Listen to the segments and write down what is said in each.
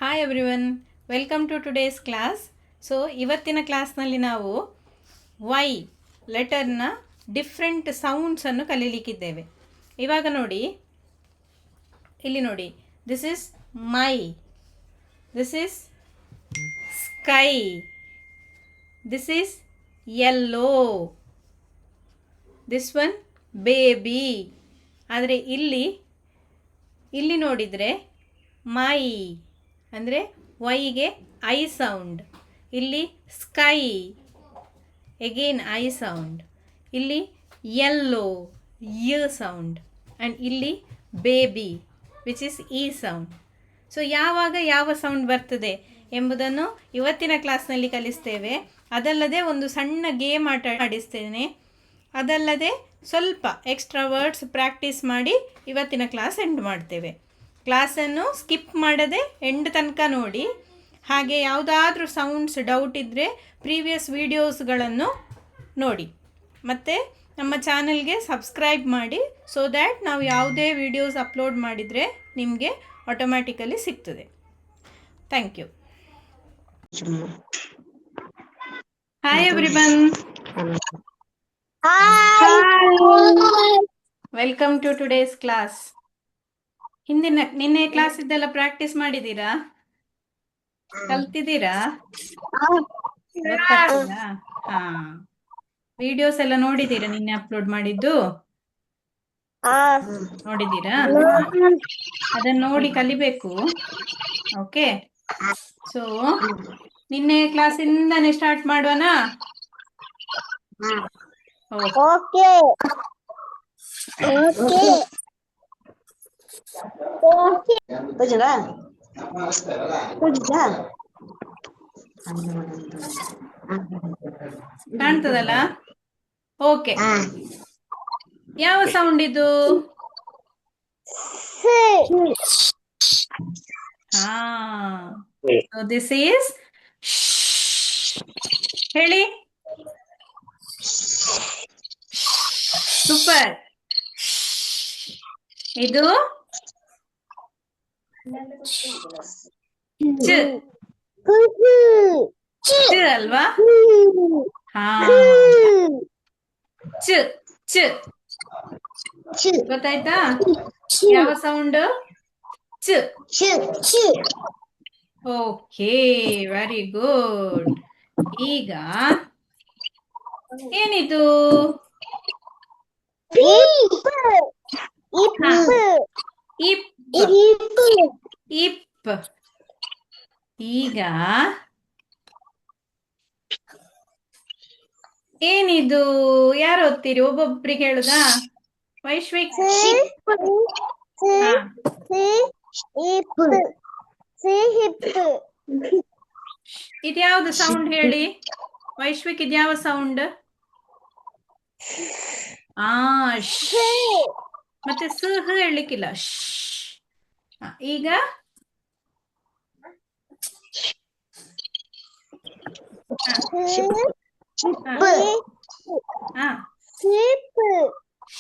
Hi everyone, welcome to today's class. So ಇವತ್ತಿನ ಕ್ಲಾಸ್ನಲ್ಲಿ ನಾವು ವೈ ಲೆಟರ್ನ ಡಿಫ್ರೆಂಟ್ ಸೌಂಡ್ಸನ್ನು ಕಲೀಲಿಕ್ಕಿದ್ದೇವೆ. ಇವಾಗ ನೋಡಿ, ಇಲ್ಲಿ ನೋಡಿ, this is my, this is sky, this is yellow, this one baby. ಆದರೆ ಇಲ್ಲಿ ನೋಡಿದರೆ ಮೈ ಅಂದರೆ ವೈಗೆ ಐ ಸೌಂಡ್, ಇಲ್ಲಿ ಸ್ಕೈ ಎಗೇನ್ ಐ ಸೌಂಡ್, ಇಲ್ಲಿ ಯೆಲ್ಲೋ ಯ ಸೌಂಡ್, ಆ್ಯಂಡ್ ಇಲ್ಲಿ baby which is E sound. So ಯಾವಾಗ ಯಾವ ಸೌಂಡ್ ಬರ್ತದೆ ಎಂಬುದನ್ನು ಇವತ್ತಿನ ಕ್ಲಾಸ್ನಲ್ಲಿ ಕಲಿಸ್ತೇವೆ. ಅದಲ್ಲದೆ ಒಂದು ಸಣ್ಣ ಗೇಮ್ ಆಡಿಸ್ತೇನೆ. ಅದಲ್ಲದೆ ಸ್ವಲ್ಪ ಎಕ್ಸ್ಟ್ರಾ ವರ್ಡ್ಸ್ ಪ್ರಾಕ್ಟೀಸ್ ಮಾಡಿ ಇವತ್ತಿನ ಕ್ಲಾಸ್ ಎಂಡ್ ಮಾಡ್ತೇವೆ. ಕ್ಲಾಸನ್ನು ಸ್ಕಿಪ್ ಮಾಡದೆ ಎಂಡ್ ತನಕ ನೋಡಿ. ಹಾಗೆ ಯಾವುದಾದ್ರೂ ಸೌಂಡ್ಸ್ ಡೌಟ್ ಇದ್ದರೆ ಪ್ರೀವಿಯಸ್ ವೀಡಿಯೋಸ್ಗಳನ್ನು ನೋಡಿ. ಮತ್ತು ನಮ್ಮ ಚಾನಲ್ಗೆ ಸಬ್ಸ್ಕ್ರೈಬ್ ಮಾಡಿ, ಸೊ ದ್ಯಾಟ್ ನಾವು ಯಾವುದೇ ವೀಡಿಯೋಸ್ ಅಪ್ಲೋಡ್ ಮಾಡಿದರೆ ನಿಮಗೆ ಆಟೋಮ್ಯಾಟಿಕಲಿ ಸಿಗ್ತದೆ. Thank you. Hi everyone, welcome to today's class. ನಿನ್ನೆ ಕ್ಲಾಸ್ ಇದ್ದೆಲ್ಲ ಪ್ರಾಕ್ಟೀಸ್ ಮಾಡಿದ್ದೀರಾ? ಕಲ್ತಿದ್ದೀರಾ? ಗೊತ್ತಾಗ್ತದಾ? ಹಾ, ವಿಡಿಯೋಸ್ ಎಲ್ಲ ನೋಡಿದ್ದೀರಾ? ನಿನ್ನೆ ಅಪ್ಲೋಡ್ ಮಾಡಿದ್ದು ನೋಡಿದ್ದೀರಾ? ಅದನ್ನು ನೋಡಿ ಕಲಿಬೇಕು. ಓಕೆ, ಸೊ ನಿನ್ನೆ ಕ್ಲಾಸಿಂದಾನೇ ಸ್ಟಾರ್ಟ್ ಮಾಡೋಣ. ಓಕೆ, ಕಾಣ್ತದಲ್ಲ? ಓಕೆ, ಯಾವ ಸೌಂಡ್ ಇದು? ಹಾ, ಸೊ ದಿಸ್ ಈಸ್ ಹೇಳಿ. ಸೂಪರ್. ಇದು ಚ ಅಲ್ವಾ? ಹಾ, ಚ ಚ ಗೊತ್ತಾಯ್ತಾ? ಯಾವ ಸೌಂಡ್? ಚ. Okay, very good. ಈಗ ಏನಿದು? ಇಪ್. ಈಗ ಏನಿದು? ಯಾರು ಓದ್ತೀರಿ? ಒಬ್ಬೊಬ್ರಿಗೆ ಹೇಳುದಾ? ವೈಶ್ವಿಕ್. ಇದ್ಯಾವ್ದು ಸೌಂಡ್ ಹೇಳಿ? ವೈಶ್ವಿಕ್, ಇದ್ಯಾವ ಸೌಂಡ್? ಮತ್ತೆ ಸ ಹೇಳಲಿಕ್ಕಿಲ್ಲ. ಈಗ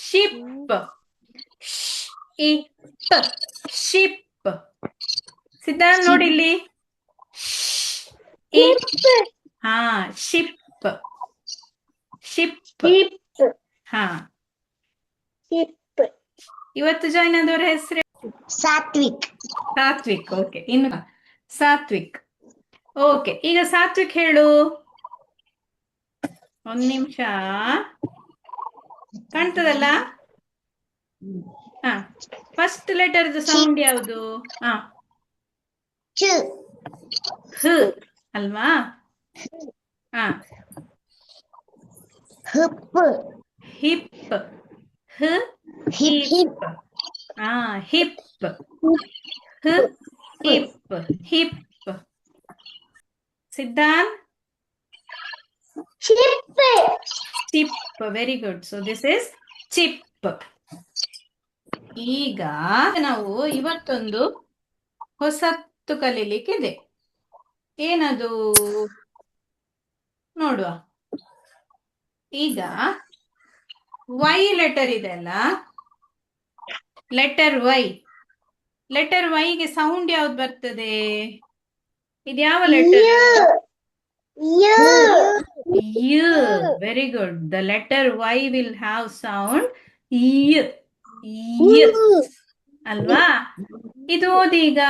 ಶಿಪ್. ಶಿಪ್. ಸಿದ್ಧಾಂತ್ ನೋಡಿ ಇಲ್ಲಿ. ಹಾ, ಶಿಪ್. ಶಿಪ್. ಹಾ, ಇವತ್ತು ಜಾಯ್ನ್ ಆದವರ ಹೆಸರು? ಸಾತ್ವಿಕ್. ಸಾತ್ವಿಕ್, ಓಕೆ. ಇನ್ನು ಸಾತ್ವಿಕ್. ಓಕೆ, ಈಗ ಸಾತ್ವಿಕ್ ಹೇಳು. ಒಂದ್ ನಿಮಿಷ, ಕಾಣ್ತದಲ್ಲ? ಹಾ, ಫಸ್ಟ್ ಲೆಟರ್ದು ಸೌಂಡ್ ಯಾವುದು? ಹಾ, ಹ ಅಲ್ವಾ? ಹಾ, ಹಿಪ್. ಹ, ಹಿಪ್. ಹಾ, ಹಿಪ್. ಹ, hip. Hip. Siddhant? Chip. Very good. So this is chip. ಈಗ ನಾವು ಇವತ್ತೊಂದು ಹೊಸತ್ತು ಕಲೀಲಿಕ್ಕಿದೆ. ಏನದು ನೋಡುವ. ಈಗ ವೈ ಲೆಟರ್ ಇದೆ ಅಲ್ಲ, ಲೆಟರ್ ವೈ. ಲೆಟರ್ ವೈಗೆ ಸೌಂಡ್ ಯಾವ್ದು ಬರ್ತದೆ? ಇದು ಯಾವ letter? U. Y. Very good. The letter Y will have sound Y. Y. ಅಲ್ವಾ? ಇದು ಓದಿ ಈಗ.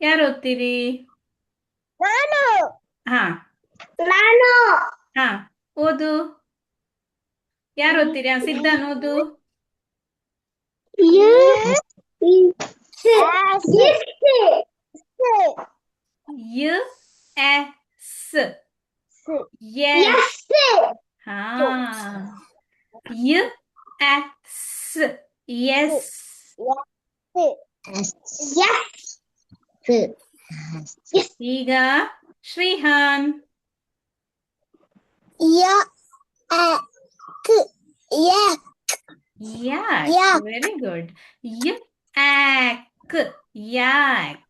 ಯಾರು ಓದ್ತೀರಿ? ನಾನು. ಹಾ ನಾನು. ಹಾ ಓದು. ಯಾರು ಓದ್ತೀರಿ? ಸಿದ್ಧಾನ್ ಓದು. U. ಯ ಎಸ್. Yes. ಹಾ ಯ ಎಸ್. Yes. ಈಗ ಶ್ರೀಹಾನ್. Yak. Very good. Yak. Yak.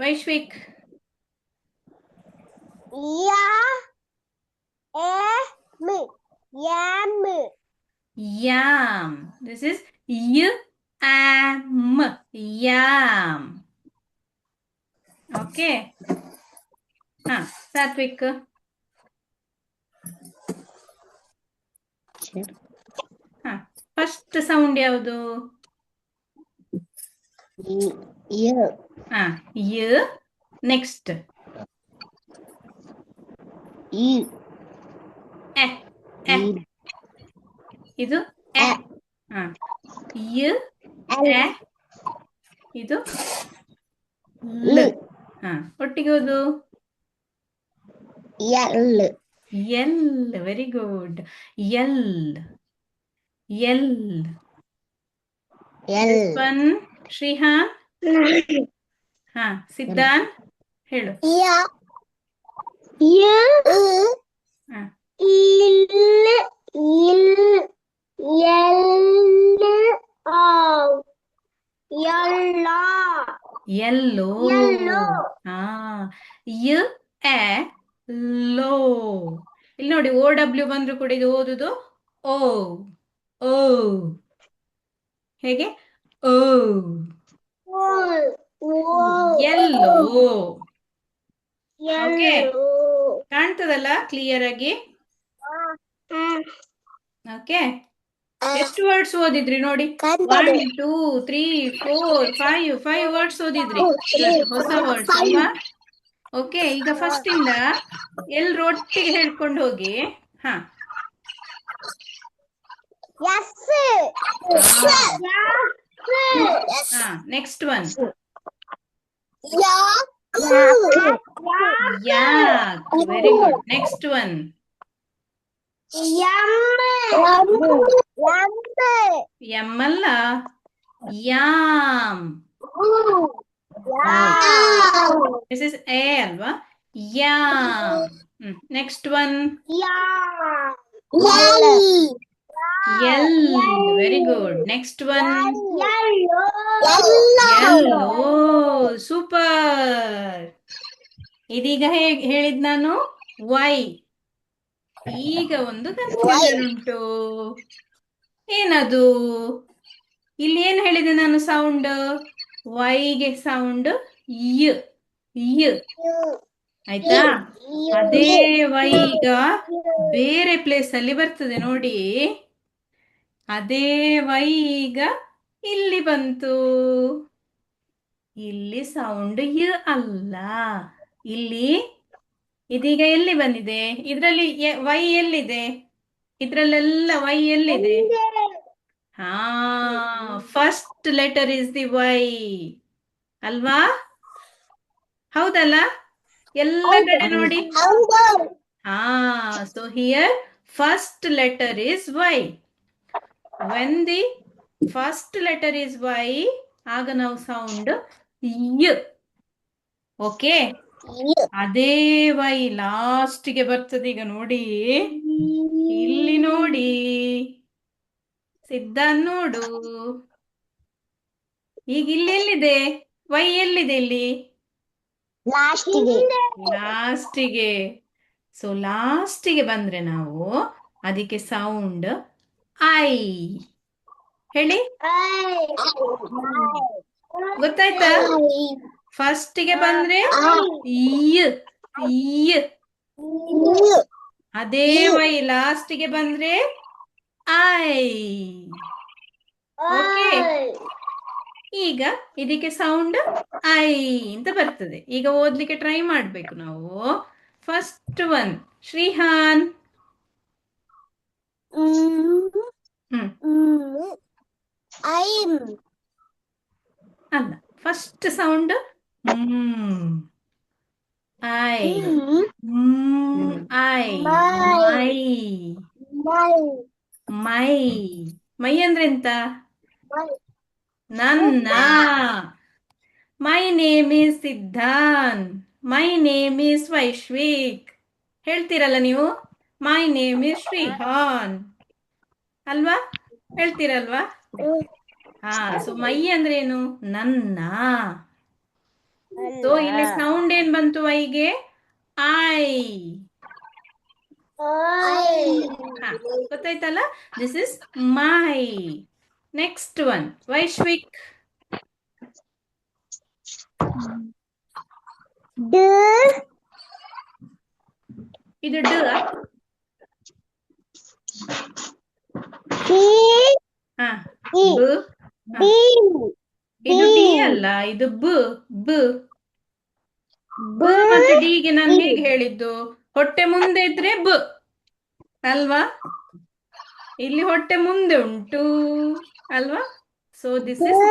Vaishvik. Yam. This is yam. Yam. Okay. ಹಾ ಸಾತ್ವಿಕ್. ಹಾ ಫಸ್ಟ್ ಸೌಂಡ್ ಯಾವುದು? ಹಾ ಯ. ನೆಕ್ಸ್ಟ್ ಎ. ಇದು ಎ. ಹಾ ಯ ಎ. ಇದು ಲ್. ಹಾ ಒಟ್ಟಿಗೆ ಓದು. ಎಲ್. Very good. ಎಲ್. ಎಲ್. ಒನ್ ಶ್ರೀಹಾನ್. ಹಾ ಸಿದ್ಧಾನ್ ಹೇಳು. ಹಾ ಎಲ್ಲೋ. ಹಾ ಯ ಎ ಲೋ. ಇಲ್ಲಿ ನೋಡಿ ಓ ಡಬ್ಲ್ಯೂ ಬಂದ್ರು ಕೂಡ ಇದು ಓದುದು ಓ. ಓ ಹೇಗೆ? ಓ. ಎಲ್ಲೋ. ಓಕೆ ಕಾಣ್ತದಲ್ಲ ಕ್ಲಿಯರ್ ಆಗಿ? ಓಕೆ ಎಷ್ಟು ವರ್ಡ್ಸ್ ಓದಿದ್ರಿ ನೋಡಿ? 1 2 3 4 5 ವರ್ಡ್ಸ್ ಓದಿದ್ರಿ ಇವತ್ತು, ಹೊಸ ವರ್ಡ್ಸ್ ಅಲ್ವಾ? ಓಕೆ ಈಗ ಫಸ್ಟ್ ಇಂದ ಎಲ್ರು ಒಟ್ಟಿಗೆ ಹೇಳ್ಕೊಂಡು ಹೋಗಿ. ಹಾ ಹಾ next one yak. Very good. Next one ಎಮ್ ಅಲ್ಲ, ಯಾಮ್. ದಿಸ್ ಇಸ್ ಎ ಅಲ್ವಾ? ಯಾಮ್. ನೆಕ್ಸ್ಟ್ ಒನ್ ಎಲ್. Very good. Next one yellow. Super. ಇದೀಗ ಹೇಗೆ ಹೇಳಿದ್ ನಾನು? ವೈ. ಈಗ ಒಂದು ಕನ್ಫ್ಯೂಷನ್ ಉಂಟು. ಏನದು? ಇಲ್ಲಿ ಏನ್ ಹೇಳಿದೆ ನಾನು ಸೌಂಡ್? ವೈಗೆ ಸೌಂಡ್ ಯ. ಯ ಆಯ್ತಾ? ಅದೇ ವೈ ಈಗ ಬೇರೆ ಪ್ಲೇಸ್ ಅಲ್ಲಿ ಬರ್ತದೆ ನೋಡಿ. ಅದೇ ವೈ ಈಗ ಇಲ್ಲಿ ಬಂತು. ಇಲ್ಲಿ ಸೌಂಡ್ ಯ ಅಲ್ಲ. ಇಲ್ಲಿ ಇದೀಗ ಎಲ್ಲಿ ಬಂದಿದೆ? ಇದರಲ್ಲಿ ವೈ ಎಲ್ಲಿದೆ? ಇದ್ರಲ್ಲೆಲ್ಲ ವೈ ಎಲ್ಲಿದೆ? ಹಾ first letter is the y ಅಲ್ವಾ? ಹೌದಲ್ಲ? ಎಲ್ಲ ಕಡೆ ನೋಡಿ. ಹಾ so here first letter is y. When the first letter is y ಆಗ ನಾವು ಸೌಂಡ್ ಯ. ಓಕೆ ಅದೇ ವೈ ಲಾಸ್ಟ್ಗೆ ಬರ್ತದೆ. ಈಗ ನೋಡಿ ಇಲ್ಲಿ ನೋಡಿ ಸಿದ್ಧಾನ್ ನೋಡು. ಈಗ ಇಲ್ಲಿ ಎಲ್ಲಿದೆ ವೈ? ಎಲ್ಲಿದೆ ಇಲ್ಲಿ? ಲಾಸ್ಟಿಗೆ. ಸೊ ಲಾಸ್ಟಿಗೆ ಬಂದ್ರೆ ನಾವು ಅದಕ್ಕೆ ಸೌಂಡ್ ಐ ಹೇಳಿ. ಗೊತ್ತಾಯ್ತಾ? ಫಸ್ಟಿಗೆ ಬಂದ್ರೆ ಇ ಇ. ಅದೇ ವೈ ಲಾಸ್ಟಿಗೆ ಬಂದ್ರೆ ಐ. ಓಕೆ, ಈಗ ಇದಕ್ಕೆ ಸೌಂಡ್ ಐ ಅಂತ ಬರ್ತದೆ. ಈಗ ಓದ್ಲಿಕ್ಕೆ ಟ್ರೈ ಮಾಡ್ಬೇಕು ನಾವು. First one Shrihan. ಅಲ್ಲ, first sound I. I my. My my ಅಂದ್ರೆ ಎಂತ? ನನ್ನ. My name is Siddhan. My name is Vaishvik. ಹೇಳ್ತೀರಲ್ಲ ನೀವು, ಮೈ ನೇಮ್ ಈಸ್ ಶ್ರೀಹಾನ್ ಅಲ್ವಾ? ಹೇಳ್ತೀರಲ್ವಾ? ಹಾ, ಸೊ ಮೈ ಅಂದ್ರೆ ಏನು? ನನ್ನ. ಸೊ ಇಲ್ಲಿ ಸೌಂಡ್ ಏನ್ ಬಂತು ಐಗೆ? ಐ. ಹಾ, ಗೊತ್ತಾಯ್ತಲ್ಲ? This is my. Next one Vaishvik. ಇದು ಡ. ಹಾ, ಬ. ಇದು ಡಿ ಅಲ್ಲ, ಇದು ಬ. ಬ ಮತ್ತೆ ಡಿಗೆ ನಾನು ಹೇಗೆ ಹೇಳಿದ್ದು? ಹೊಟ್ಟೆ ಮುಂದೆ ಇದ್ರೆ ಬ ಅಲ್ವಾ? ಇಲ್ಲಿ ಹೊಟ್ಟೆ ಮುಂದೆ ಉಂಟು ಅಲ್ವಾ? ಸೊ ದಿಸ್ ಇಸ್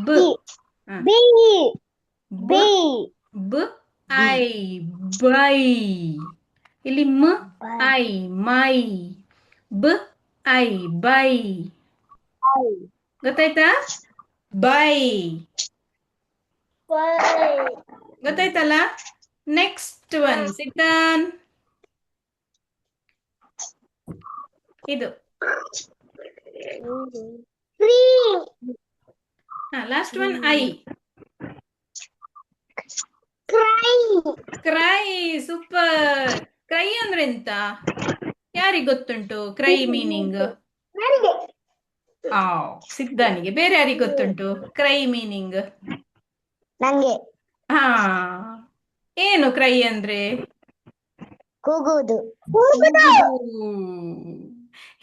ಬ. ಬ ಬ ಐ ಬೈ. ಇಲ್ಲಿ ಮ ಐ ಮೈ. ಬ ಐ ಬೈ. ಗೊತ್ತಾಯ್ತಾ? ಬೈ. ಗೊತ್ತಾಯ್ತಲ್ಲ? Next one Siddhan. ಇದು last one I. Cry. Super. Cry ಅಂದ್ರೆ ಎಂತ? ಯಾರಿಗೆ ಗೊತ್ತುಂಟು ಕ್ರೈ ಮೀನಿಂಗ್? ಸಿದ್ಧಾನಿಗೆ. ಬೇರೆ ಯಾರಿಗೆ ಗೊತ್ತುಂಟು ಕ್ರೈ ಮೀನಿಂಗ್? ನಂಗೆ. ಹಾ, ಏನು ಕ್ರೈ ಅಂದ್ರೆ? ಕೂಗುವುದು.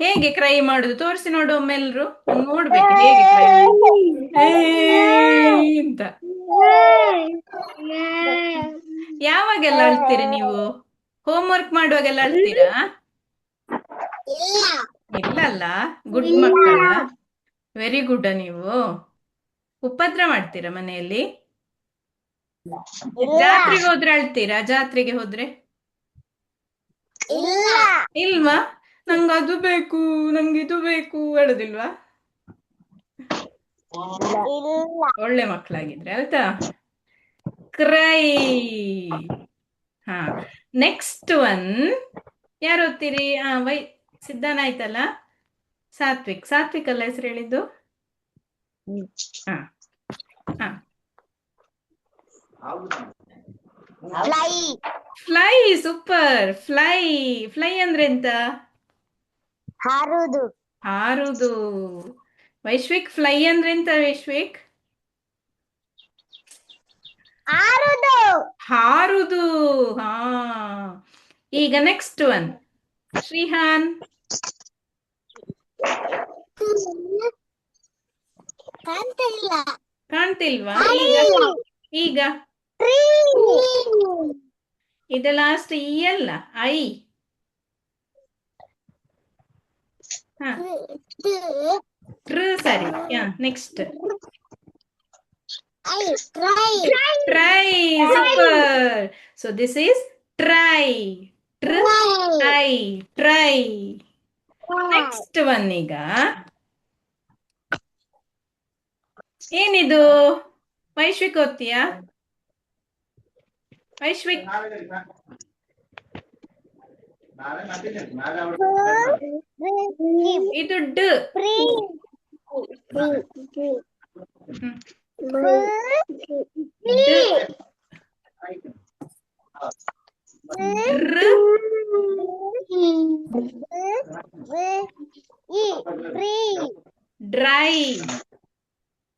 ಹೇಗೆ ಕ್ರೈ ಮಾಡುದು? ತೋರಿಸಿ ನೋಡು ಒಮ್ಮೆಲ್ರು. ನೋಡ್ಬೇಕು ಹೇಗೆ ಕ್ರೈ ಅಂತ. ಯಾವಾಗೆಲ್ಲ ಅಳ್ತೀರಿ ನೀವು? ಹೋಮ್ವರ್ಕ್ ಮಾಡುವಾಗೆಲ್ಲ ಅಳ್ತೀರಾ? ಇಲ್ಲಲ್ಲ, ಗುಡ್ ಮಕ್ಕಳ. Very good. ನೀವು ಉಪದ್ರ ಮಾಡ್ತೀರಾ ಮನೆಯಲ್ಲಿ? ಜಾತ್ರೆಗೆ ಹೋದ್ರೆ ಅಳ್ತೀರಾ? ಜಾತ್ರೆಗೆ ಹೋದ್ರೆ ಇಲ್ವಾ? ನಂಗೆ ಅದು ಬೇಕು, ನಂಗೆ ಇದು ಬೇಕು ಹೇಳುದಿಲ್ವಾ? ಒಳ್ಳೆ ಮಕ್ಕಳಾಗಿದ್ರೆ ಆಯ್ತಾ? ಕ್ರೈ. ಹಾ, ನೆಕ್ಸ್ಟ್ ಒನ್ ಯಾರು ಓದ್ತೀರಿ? ಸಿದ್ಧಾನ್ ಆಯ್ತಲ್ಲ. ಸಾತ್ವಿಕ್. ಸಾತ್ವಿಕ್ ಅಲ್ಲ ಹೆಸರು ಹೇಳಿದ್ದು? ಹಾ ಹಾ. ಫ್ಲೈ. ಸೂಪರ್. ಫ್ಲೈ. ಫ್ಲೈ ಅಂದ್ರೆ ಎಂತ? ಹಾರುವುದು. ಹಾರುದು. ವೈಶ್ವಿಕ್, ಫ್ಲೈ ಅಂದ್ರೆ ಎಂತ ವೈಶ್ವಿಕ್? ಹಾರುವುದು. ಹಾರುದು. ಹಾ, ಈಗ ನೆಕ್ಸ್ಟ್ ಒನ್ ಶ್ರೀಹಾನ್. ಕಾಣ್ತಿಲ್ವಾ? ಈಗ ಇದು ಲಾಸ್ಟ್ ಇ ಅಲ್ಲ, ಐ. ಸರಿ. Next try. Super. So this is try. I try. Next one ಈಗ ಏನಿದು? ವೈಶ್ವಿಕ್ ಓದ್ತೀಯಾ? ವೈಶ್ವಿಕ್. ಇದು ಡ್. ಡ್ರೈ.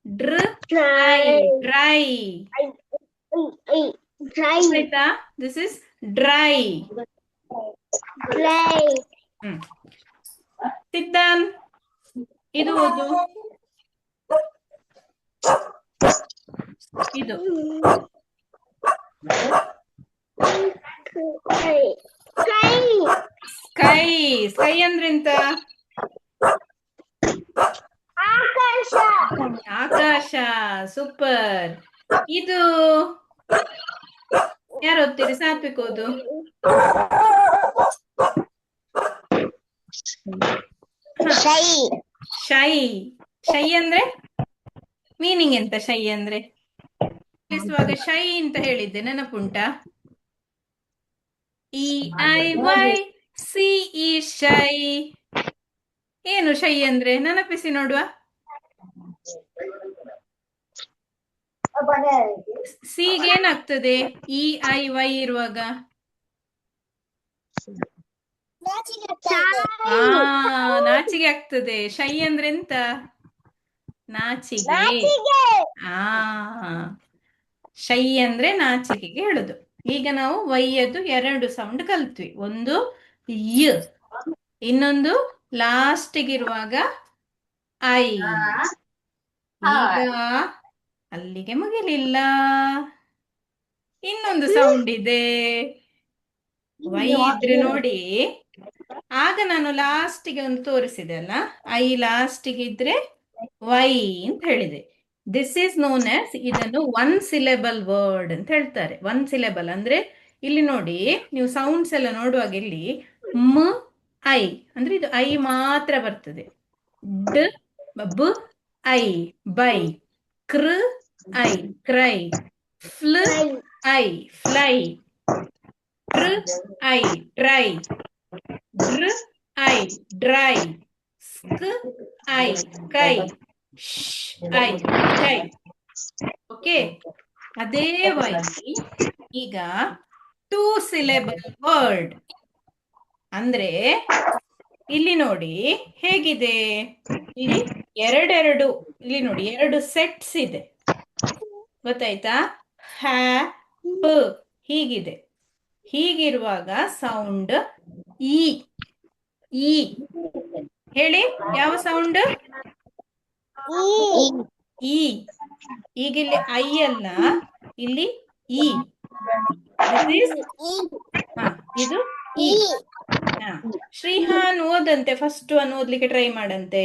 ಡ್ರ ಡ್ರೈ ಆಯ್ತಾ? This is dry. Hmm. Siddhan, ಇದು ಓದು. ಇದು ಸ್ಕೈ. ಸ್ಕೈ ಅಂದ್ರೆ ಎಂತ? ಆಕಾಶ. ಸೂಪರ್. ಇದು ಯಾರು ಓದ್ತೀರಿ? ಸಾತ್ವಿಕ್ ಓದು. ಶೈ. ಶೈ ಅಂದ್ರೆ ಮೀನಿಂಗ್ ಎಂತ? ಶೈ ಅಂದ್ರೆ ತಿಳಿಸುವಾಗ ಶೈ ಅಂತ ಹೇಳಿದ್ದೆ, ನೆನಪುಂಟಾ? EIY CE ಶೈ. ಏನು ಶೈ ಅಂದ್ರೆ? ನೆನಪಿಸಿ ನೋಡುವ. ಸಿಗೆ ಏನಾಗ್ತದೆ EIY ಇರುವಾಗ? ನಾಚಿಗೆ ಆಗ್ತದೆ. ಶೈ ಅಂದ್ರೆ ಎಂತ? ನಾಚಿಗೆ. ಶೈ ಅಂದ್ರೆ ನಾಚಿಕೆಗೆ ಹೇಳುದು. ಈಗ ನಾವು ವೈಯದು 2 ಸೌಂಡ್ ಕಲ್ತ್ವಿ. ಒಂದು ಯ, ಇನ್ನೊಂದು ಲಾಸ್ಟಿಗಿರುವಾಗ ಐ. ಈಗ ಅಲ್ಲಿಗೆ ಮುಗಿಲಿಲ್ಲ, ಇನ್ನೊಂದು ಸೌಂಡ್ ಇದೆ. ವೈ ಇದ್ರೆ ನೋಡಿ, ಆಗ ನಾನು ಲಾಸ್ಟಿಗೆ ಒಂದು ತೋರಿಸಿದೆ ಅಲ್ಲ, ಐ ಲಾಸ್ಟಿಗೆ ಇದ್ರೆ ವೈ ಅಂತ ಹೇಳಿದೆ. ದಿಸ್ ಈಸ್ ನೋನ್ ಆಸ್, ಇದನ್ನು 1 ಸಿಲೆಬಲ್ ವರ್ಡ್ ಅಂತ ಹೇಳ್ತಾರೆ. 1 ಸಿಲೆಬಲ್ ಅಂದ್ರೆ ಇಲ್ಲಿ ನೋಡಿ, ನೀವು ಸೌಂಡ್ಸ್ ಎಲ್ಲ ನೋಡುವಾಗ ಇಲ್ಲಿ ಮ್ ಐ ಅಂದ್ರೆ ಇದು ಐ ಮಾತ್ರ ಬರ್ತದೆ. ಡ್ ಬ ಐ ಬೈ, ಕೃ ಐ ಕ್ರೈ, ಫ್ಲ್ ಐ ಫ್ಲೈ, ಟ್ರ್ ಐ ಟ್ರೈ, ಡ್ರ್ ಐ ಡ್ರೈ, ಸ್ಕ್ ಐ ಕೈ, ಐ ಶೈ. ಓಕೆ, ಅದೇ ವೈ ಈಗ 2 ಸಿಲೆಬಲ್ ವರ್ಡ್ ಅಂದ್ರೆ ಇಲ್ಲಿ ನೋಡಿ ಹೇಗಿದೆ. ಇಲ್ಲಿ ಎರಡೆರಡು, ಇಲ್ಲಿ ನೋಡಿ 2 ಸೆಟ್ಸ್ ಇದೆ, ಗೊತ್ತಾಯ್ತಾ? ಹ್ಯಾ ಪ್ ಹೀಗಿದೆ. ಹೀಗಿರುವಾಗ ಸೌಂಡ್ ಇ. ಇ ಹೇಳಿ, ಯಾವ ಸೌಂಡ್? ಇ. ಈಗ ಇಲ್ಲಿ ಐ ಅಲ್ಲ, ಇಲ್ಲಿ ಇ. ಇದು ಇ. ಶ್ರೀಹಾನ್ ಓದಂತೆ, ಫಸ್ಟ್ ಒನ್ ಓದ್ಲಿಕ್ಕೆ ಟ್ರೈ ಮಾಡಂತೆ.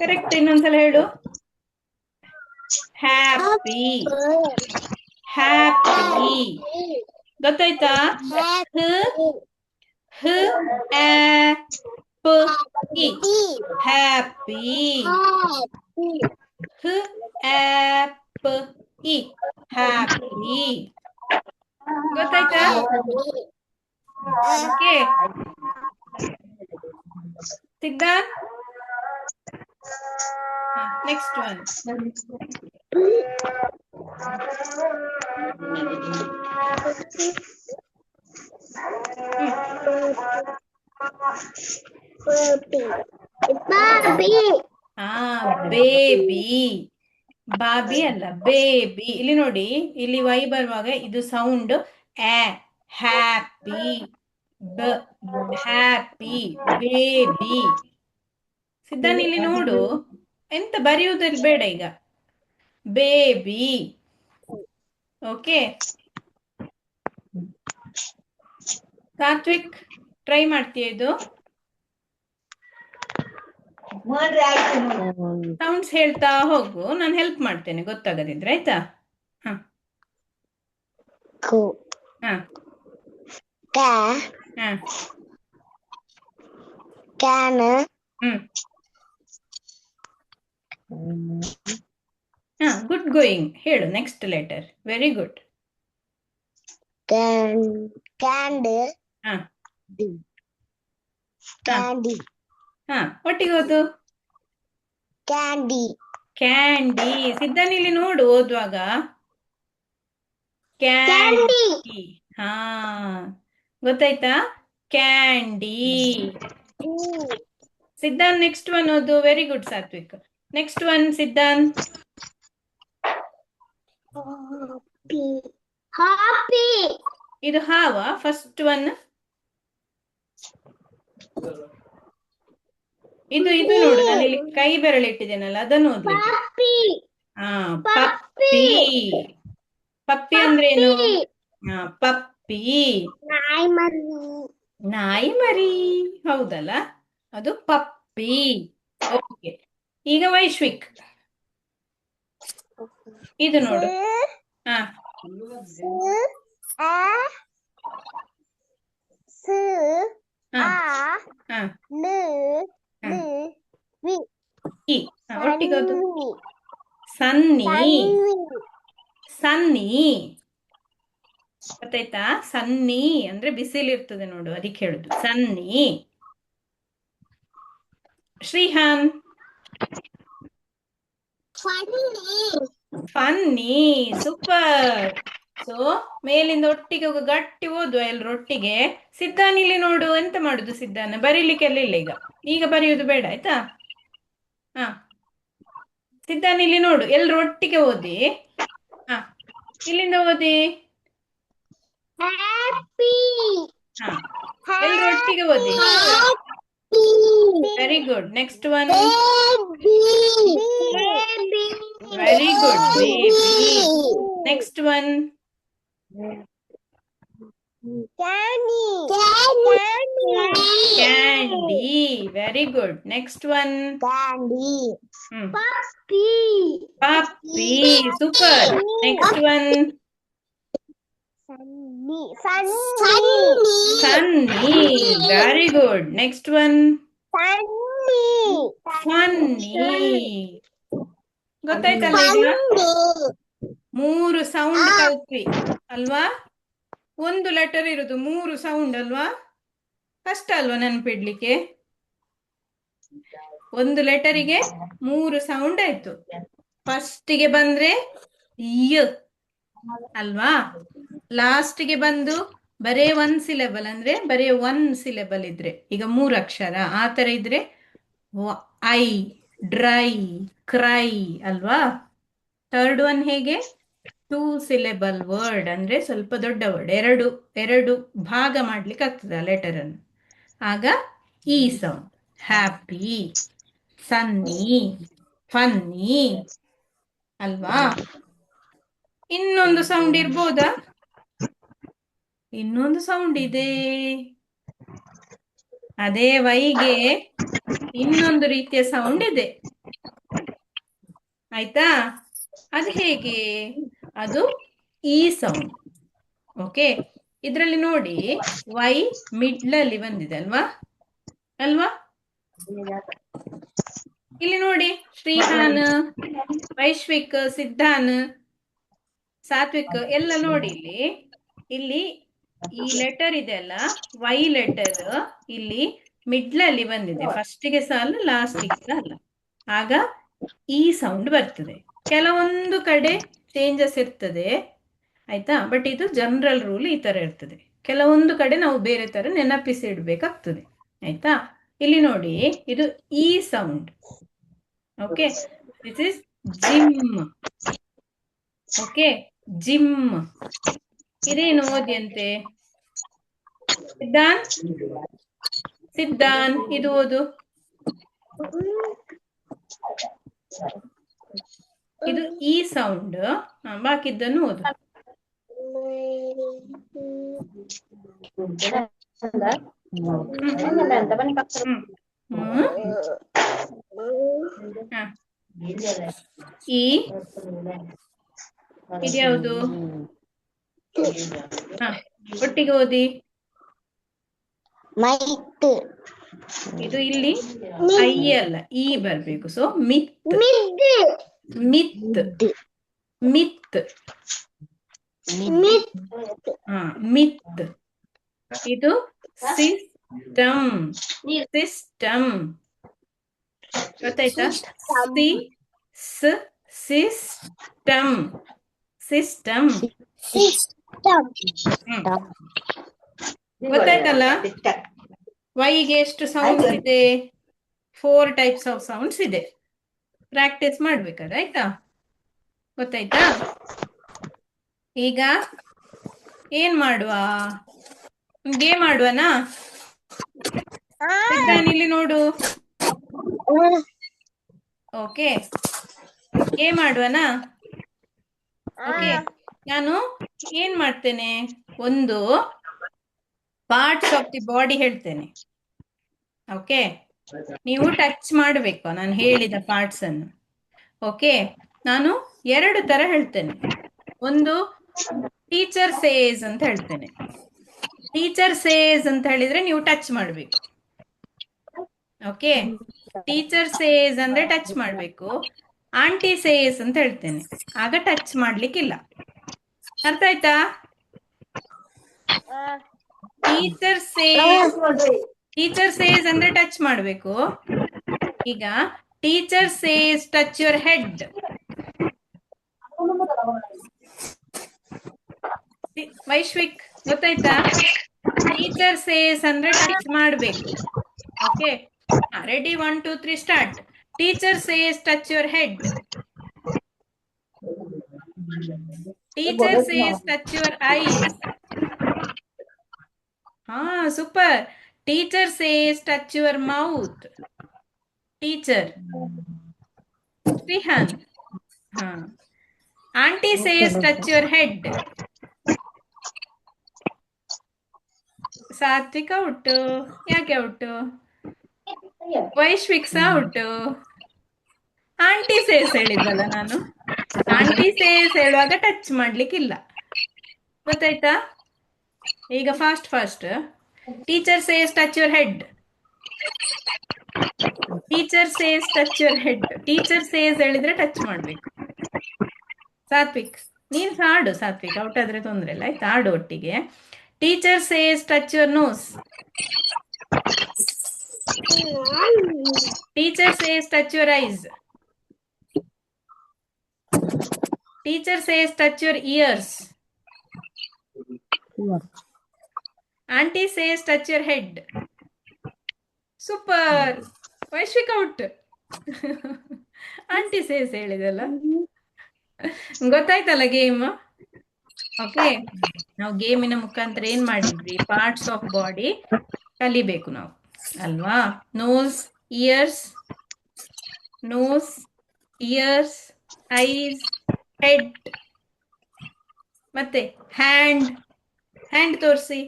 ಕರೆಕ್ಟ್, ಇನ್ನೊಂದ್ಸಲ ಹೇಳು. ಹ್ಯಾಪಿ. ಹ್ಯಾಪಿ ಗೊತ್ತಾಯ್ತಾ? ಹ ಆ ಪ್ ಇ ಹ್ಯಾಪಿ. ಹ ಆ ಪ್ ಇ ಹ್ಯಾಪಿ. ಗೊತ್ತಾಯ್ತಾ? Okay Siddharth, next one. Baby. Bobby ಅಲ್ಲ, ಬೇಬಿ. ಇಲ್ಲಿ ನೋಡಿ, ಇಲ್ಲಿ ವೈ ಬರುವಾಗ ಇದು ಸೌಂಡ್ ಆ. Happy, happy, baby. ಸಿದ್ಧಾನ್ ಇಲ್ಲಿ ನೋಡು, ಎಂತ ಬರೆಯುವುದಲ್ಲಿ ಬೇಡ ಈಗ. ಬೇಬಿ. ಓಕೆ ಸಾತ್ವಿಕ್, ಟ್ರೈ ಮಾಡ್ತೀಯ ಇದು? ಸೌಂಡ್ಸ್ ಹೇಳ್ತಾ ಹೋಗು, ನಾನು ಹೆಲ್ಪ್ ಮಾಡ್ತೇನೆ ಗೊತ್ತಾಗದಿದ್ರೆ, ಆಯ್ತಾ? Good going. ಹೇಳು next letter. Very good. Candy. ಒಟ್ಟಿಗೆ ಓದು. ಕ್ಯಾಂಡಿ. ಕ್ಯಾಂಡಿ. ಸಿದ್ಧಾನ್ ಇಲ್ಲಿ ನೋಡು ಓದುವಾಗ. ಕ್ಯಾಂಡಿ. ಗೊತ್ತಾಯ್ತಾ? ಕ್ಯಾಂಡಿ. ಸಿದ್ಧಾಂತ್ ನೆಕ್ಸ್ಟ್ ಒನ್ ಓದು. Very good Satvik. Next one Siddhant. Happy. ಇದು ಹಾವ. ಫಸ್ಟ್ ಒನ್ ಇದು ನೋಡು, ನಾನು ಇಲ್ಲಿ ಕೈ ಬೆರಳು ಇಟ್ಟಿದ್ದೇನಲ್ಲ, ಅದನ್ನು ಓದ್ಲಿಕ್ಕೆ. Puppy. ಹಾ, ಪಪ್ಪಿ. ಪಪ್ಪಿ ಅಂದ್ರೆ ಏನು? ಹಾ, ಪಪ್ಪಿ. ನಾಯಿ ಮರಿ. ಹೌದಲ್ಲ, ಅದು ಪಪ್ಪಿ. ಓಕೆ, ಈಗ ವೈಶ್ವಿಕ್. ಇದು ನೋಡು. ಹಾ, ಹಾ, ಹಾ. ಒಟ್ಟಿಗೆ ಅದು ಸನ್ನಿ. ಸನ್ನಿ ಗೊತ್ತಾಯ್ತಾ? ಸನ್ನಿ ಅಂದ್ರೆ ಬಿಸಿಲಿರ್ತದೆ ನೋಡು, ಅದಕ್ಕೆ ಹೇಳುದು ಸನ್ನಿ. ಶ್ರೀಹಾನ್. ಫನ್ನಿ. ಸೂಪರ್. ಸೊ ಮೇಲಿಂದ ಒಟ್ಟಿಗೆ ಹೋಗು, ಗಟ್ಟಿ ಓದುವ ಎಲ್ರೊಟ್ಟಿಗೆ. ಸಿದ್ಧಾನ್ ಇಲ್ಲಿ ನೋಡು, ಎಂತ ಮಾಡುದು ಸಿದ್ಧಾನ್? ಬರೀಲಿಕ್ಕೆಲ್ಲ ಇಲ್ಲ ಈಗ. ಈಗ ಬರೆಯುವುದು ಬೇಡ ಆಯ್ತಾ? ಹಾ, ಸಿದ್ಧಾನ್ ಇಲ್ಲಿ ನೋಡು, ಎಲ್ರು ಒಟ್ಟಿಗೆ ಓದಿ. ಹಾ, ಇಲ್ಲಿಂದ ಓದಿ. ಹಾ, ಎಲ್ರು ಒಟ್ಟಿಗೆ ಓದಿ. Very good. Next one. Very good, baby. Next one. Candy. Very good. Next one. Puppy. Super. Next one. Sunny. Very good. Next one. Funny. ಗೊತ್ತಾಯ್ತಲ್ಲ ಈಗ? 3 ಸೌಂಡ್ ಕಲ್ತ್ವಿ ಅಲ್ವಾ? ಒಂದು ಲೆಟರ್ ಇರುದು, 3 ಸೌಂಡ್ ಅಲ್ವಾ? ಕಷ್ಟ ಅಲ್ವಾ ನೆನಪಿಡ್ಲಿಕ್ಕೆ? ಒಂದು ಲೆಟರಿಗೆ 3 ಸೌಂಡ್ ಆಯ್ತು. ಫಸ್ಟಿಗೆ ಬಂದ್ರೆ ಯ ಅಲ್ವಾ? ಲಾಸ್ಟಿಗೆ ಬಂದು ಬರೇ 1 ಸಿಲೆಬಲ್, ಅಂದ್ರೆ ಬರೇ 1 ಸಿಲೆಬಲ್ ಇದ್ರೆ, ಈಗ 3 ಅಕ್ಷರ ಆ ತರ ಇದ್ರೆ ಐ, ಡ್ರೈ, ಕ್ರೈ ಅಲ್ವಾ? ಥರ್ಡ್ ಒನ್ ಹೇಗೆ 2 ಸಿಲೆಬಲ್ ವರ್ಡ್, ಅಂದ್ರೆ ಸ್ವಲ್ಪ ದೊಡ್ಡ ವರ್ಡ್, ಎರಡು ಭಾಗ ಮಾಡ್ಲಿಕ್ಕೆ ಆಗ್ತದೆ ಆ ಲೆಟರ್ ಅನ್ನು. ಆಗ ಈ ಸೌಂಡ್, ಹ್ಯಾಪಿ, ಸನ್ನಿ, ಫನ್ನಿ ಅಲ್ವಾ? ಇನ್ನೊಂದು ಸೌಂಡ್ ಇರ್ಬೋದಾ? ಇನ್ನೊಂದು ಸೌಂಡ್ ಇದೆ. ಅದೇ ವೈಗೆ ಇನ್ನೊಂದು ರೀತಿಯ ಸೌಂಡ್ ಇದೆ ಆಯ್ತಾ? ಅದು ಹೇಗೆ? ಅದು ಈ ಸೌಂಡ್. ಓಕೆ, ಇದರಲ್ಲಿ ನೋಡಿ ವೈ ಮಿಡ್ಲಲ್ಲಿ ಬಂದಿದೆ ಅಲ್ವಾ? ಇಲ್ಲಿ ನೋಡಿ, ಶ್ರೀಹಾನ್, ವೈಶ್ವಿಕ್, ಸಿದ್ಧಾನ್, ಸಾತ್ವಿಕ್ ಎಲ್ಲ ನೋಡಿ, ಇಲ್ಲಿ ಈ ಲೆಟರ್ ಇದೆ ಅಲ್ಲ, ವೈ ಲೆಟರ್ ಇಲ್ಲಿ ಮಿಡ್ಲಲ್ಲಿ ಬಂದಿದೆ. ಫಸ್ಟಿಗೆ ಸಹ ಅಲ್ಲ, ಲಾಸ್ಟಿಗೆ ಸಹ ಅಲ್ಲ. ಆಗ ಈ ಸೌಂಡ್ ಬರ್ತದೆ. ಕೆಲವೊಂದು ಕಡೆ ಚೇಂಜಸ್ ಇರ್ತದೆ ಆಯ್ತಾ? ಬಟ್ ಇದು ಜನರಲ್ ರೂಲ್ ಈ ತರ ಇರ್ತದೆ. ಕೆಲವೊಂದು ಕಡೆ ನಾವು ಬೇರೆ ತರ ನೆನಪಿಸಿ ಇಡ್ಬೇಕಾಗ್ತದೆ ಆಯ್ತಾ? ಇಲ್ಲಿ ನೋಡಿ, ಇದು ಈ sound. Okay, this is gym. Okay, gym. ಇದೇನು ಓದಿಯಂತೆ? ಸಿದ್ಧಾನ್ ಇದು ಓದು. ಇದು ಈ ಸೌಂಡ್. ಬಾಕಿದ್ದನ್ನು ಓದು. ಈ ಇದ್ಯಾವುದು? ಒಟ್ಟಿಗೆ ಓದಿ. ಇದು ಇಲ್ಲಿ ಐ ಅಲ್ಲ, ಈ ಬರ್ಬೇಕು. ಸೊ ಮಿತ್. ಮಿತ್. ಮಿತ್. ಮಿತ್. ಇದು ಸಿಸ್ಟಮ್. ಸಿಸ್ಟಮ್ ಗೊತ್ತಾಯ್ತಾ? ಸಿಸ್ಟಮ್. ಸಿಸ್ಟಮ್. ಗೊತ್ತಾಯ್ತಲ್ಲ ವೈಗೆ ಎಷ್ಟು ಸೌಂಡ್ಸ್ ಇದೆ? 4 ಟೈಪ್ಸ್ ಆಫ್ ಸೌಂಡ್ಸ್ ಇದೆ. ಪ್ರಾಕ್ಟೀಸ್ ಮಾಡ್ಬೇಕಾದ್ರೆ ಆಯ್ತಾ? ಗೊತ್ತಾಯ್ತಾ? ಈಗ ಏನ್ ಮಾಡುವ? ಗೇಮ್ ಆಡುವನಾ? ಸಿದ್ಧಾನ್ ಇಲ್ಲಿ ನೋಡು. Okay, game ಆಡುವನಾ? ಓಕೆ, ನಾನು ಏನ್ ಮಾಡ್ತೇನೆ, ಒಂದು ಪಾರ್ಟ್ಸ್ ಆಫ್ ದಿ ಬಾಡಿ ಹೇಳ್ತೇನೆ. ಓಕೆ, ನೀವು ಟಚ್ ಮಾಡಬೇಕು ನಾನು ಹೇಳಿದ ಪಾರ್ಟ್ಸ್ ಅನ್ನು. ಓಕೆ, ನಾನು 2 ತರ ಹೇಳ್ತೇನೆ. ಒಂದು ಟೀಚರ್ ಸೇಸ್ ಅಂತ ಹೇಳ್ತೇನೆ. ಟೀಚರ್ ಸೇಸ್ ಅಂತ ಹೇಳಿದ್ರೆ ನೀವು ಟಚ್ ಮಾಡಬೇಕು. ಓಕೆ, ಟೀಚರ್ ಸೇಸ್ ಅಂದ್ರೆ ಟಚ್ ಮಾಡಬೇಕು. ಆಂಟಿ ಸೇಸ್ ಅಂತ ಹೇಳ್ತೇನೆ, ಆಗ ಟಚ್ ಮಾಡ್ಲಿಕ್ಕಿಲ್ಲ. ಅರ್ಥ ಆಯ್ತಾ? ಟೀಚರ್ ಸೇಸ್ ಅಂದ್ರೆ ಟಚ್ ಮಾಡಬೇಕು. ಈಗ teacher says touch your head. ವೈಶ್ವಿಕ್ ಗೊತ್ತಾಯ್ತಾ? ಟೀಚರ್ ಸೇಸ್ ಅಂದ್ರೆ ಟಚ್ ಮಾಡಬೇಕು. Okay, ready, 1 2 3 start. Teacher says touch your head. Teacher says touch your eyes. ಹಾ, super. Teacher says touch your mouth. Teacher Shrihan. ಹಾ, aunty says touch your head. Sathvik out. ಯಾಕೆ out? Vaishvik ಸಹ out. Aunty says ಹೇಳಿದ್ವಲ್ಲ ನಾನು. Aunty says ಹೇಳುವಾಗ touch ಮಾಡ್ಲಿಕ್ಕಿಲ್ಲ. ಗೊತ್ತಾಯ್ತಾ? ಈಗ fast. Teacher says touch your head. Teacher says touch your head. Teacher says ಹೇಳಿದ್ರೆ ಟಚ್ ಮಾಡ್ಬೇಕು. ಸಾತ್ವಿಕ್ ನೀನು ಸಹ ಆಡು. ಸಾತ್ವಿಕ್ ಔಟ್ ಆದ್ರೆ ತೊಂದ್ರೆ ಇಲ್ಲ ಆಯ್ತಾ, ಆಡು ಒಟ್ಟಿಗೆ. Teacher says touch your nose. Teacher says touch your eyes. Teacher says touch your ears. Aunty says touch your head. Super. Vaishvik out. Aunty says ಹೇಳಿದಲ್ಲ. ಗೊತ್ತಾಯ್ತಲ್ಲ ಗೇಮ್? ಓಕೆ, ನಾವು ಗೇಮಿನ ಮುಖಾಂತರ ಏನ್ ಮಾಡಿದ್ವಿ, ಪಾರ್ಟ್ಸ್ ಆಫ್ ಬಾಡಿ ಕಲಿಬೇಕು ನಾವು ಅಲ್ವಾ? ನೋಸ್, ಇಯರ್ಸ್, ಐಸ್, ಹೆಡ್, ಮತ್ತೆ ಹ್ಯಾಂಡ್ ತೋರಿಸಿ,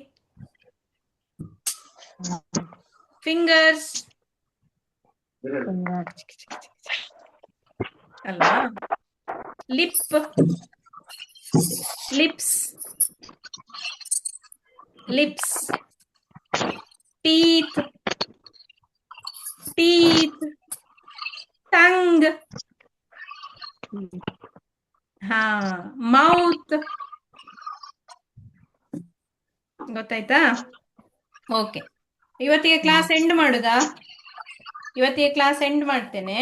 ಫಿಂಗರ್ಸ್ ಅಲ್ವಾ? ಲಿಪ್ಸ್, ಟೀತ್, ಟಂಗ್, ಹಾ, ಮೌತ್. ಗೊತ್ತಾಯ್ತಾ? ಓಕೆ, ಇವತ್ತಿಗೆ ಕ್ಲಾಸ್ ಎಂಡ್ ಮಾಡುದಾ? ಇವತ್ತಿಗೆ ಕ್ಲಾಸ್ ಎಂಡ್ ಮಾಡ್ತೇನೆ.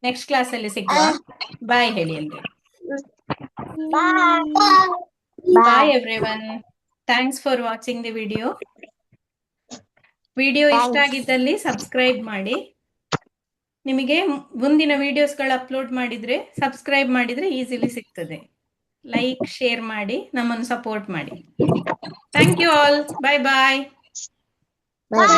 ನೆಕ್ಸ್ಟ್ ಕ್ಲಾಸ್ ಅಲ್ಲಿ ಸಿಗುವ. ಬಾಯ್ ಹೇಳಿ ಎಲ್ರಿ. Bye everyone. Thanks for watching the video. Video ಇಷ್ಟ ಆಗಿದ್ದಲ್ಲಿ ಸಬ್ಸ್ಕ್ರೈಬ್ ಮಾಡಿ. ನಿಮಗೆ ಮುಂದಿನ ವಿಡಿಯೋಸ್ಗಳು ಅಪ್ಲೋಡ್ ಮಾಡಿದ್ರೆ ಸಬ್ಸ್ಕ್ರೈಬ್ ಮಾಡಿದ್ರೆ ಈಸಿಲಿ ಸಿಗ್ತದೆ. ಲೈಕ್, ಶೇರ್ ಮಾಡಿ, ನಮ್ಮನ್ನು ಸಪೋರ್ಟ್ ಮಾಡಿ. Thank you all. Bye bye. Bye.